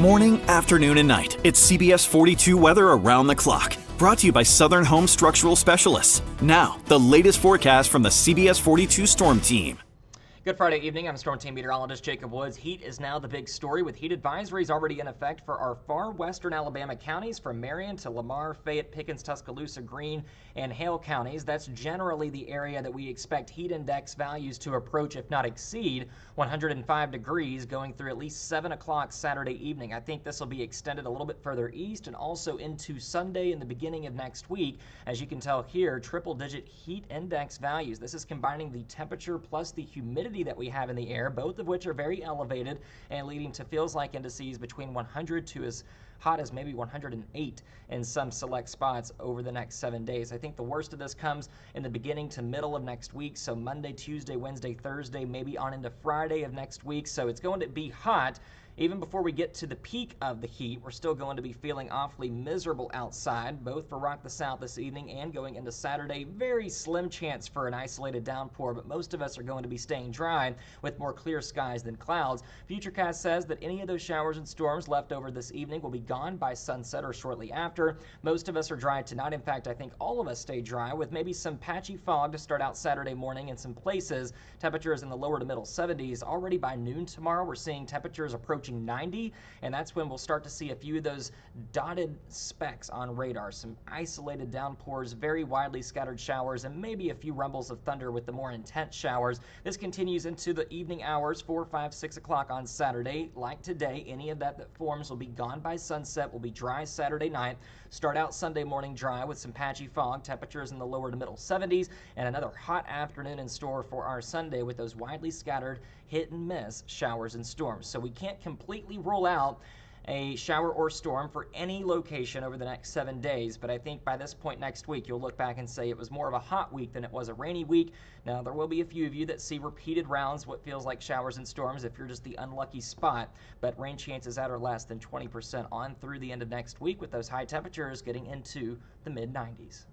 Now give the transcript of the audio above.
Morning, afternoon, and night. It's CBS 42 weather around the clock. Brought to you by Southern Home Structural Specialists. Now, the latest forecast from the CBS 42 Storm Team. Good Friday evening. I'm Storm Team Meteorologist Jacob Woods. Heat is now the big story, with heat advisories already in effect for our far western Alabama counties, from Marion to Lamar, Fayette, Pickens, Tuscaloosa, Greene, and Hale counties. That's generally the area that we expect heat index values to approach, if not exceed, 105 degrees going through at least 7 o'clock Saturday evening. I think this will be extended a little bit further east and also into Sunday and the beginning of next week. As you can tell here, triple-digit heat index values. This is combining the temperature plus the humidity that we have in the air, both of which are very elevated and leading to feels like indices between 100 to as hot as maybe 108 in some select spots over the next 7 days. I think the worst of this comes in the beginning to middle of next week, so Monday, Tuesday, Wednesday, Thursday, maybe on into Friday of next week. So it's going to be hot. Even before we get to the peak of the heat, we're still going to be feeling awfully miserable outside, both for Rock the South this evening and going into Saturday. Very slim chance for an isolated downpour, but most of us are going to be staying dry with more clear skies than clouds. Futurecast says that any of those showers and storms left over this evening will be gone by sunset or shortly after. Most of us are dry tonight. In fact, I think all of us stay dry, with maybe some patchy fog to start out Saturday morning in some places. Temperatures in the lower to middle 70s. Already by noon tomorrow, we're seeing temperatures approaching 90, and that's when we'll start to see a few of those dotted specks on radar. Some isolated downpours, very widely scattered showers, and maybe a few rumbles of thunder with the more intense showers. This continues into the evening hours, 4, 5, 6 o'clock on Saturday. Like today, any of that forms will be gone by sunset, will be dry Saturday night. Start out Sunday morning dry with some patchy fog, temperatures in the lower to middle 70s, and another hot afternoon in store for our Sunday with those widely scattered hit and miss showers and storms. So we can't completely rule out a shower or storm for any location over the next 7 days, but I think by this point next week you'll look back and say it was more of a hot week than it was a rainy week. Now, there will be a few of you that see repeated rounds, what feels like showers and storms, if you're just the unlucky spot, but rain chances at are less than 20% on through the end of next week, with those high temperatures getting into the mid-90s.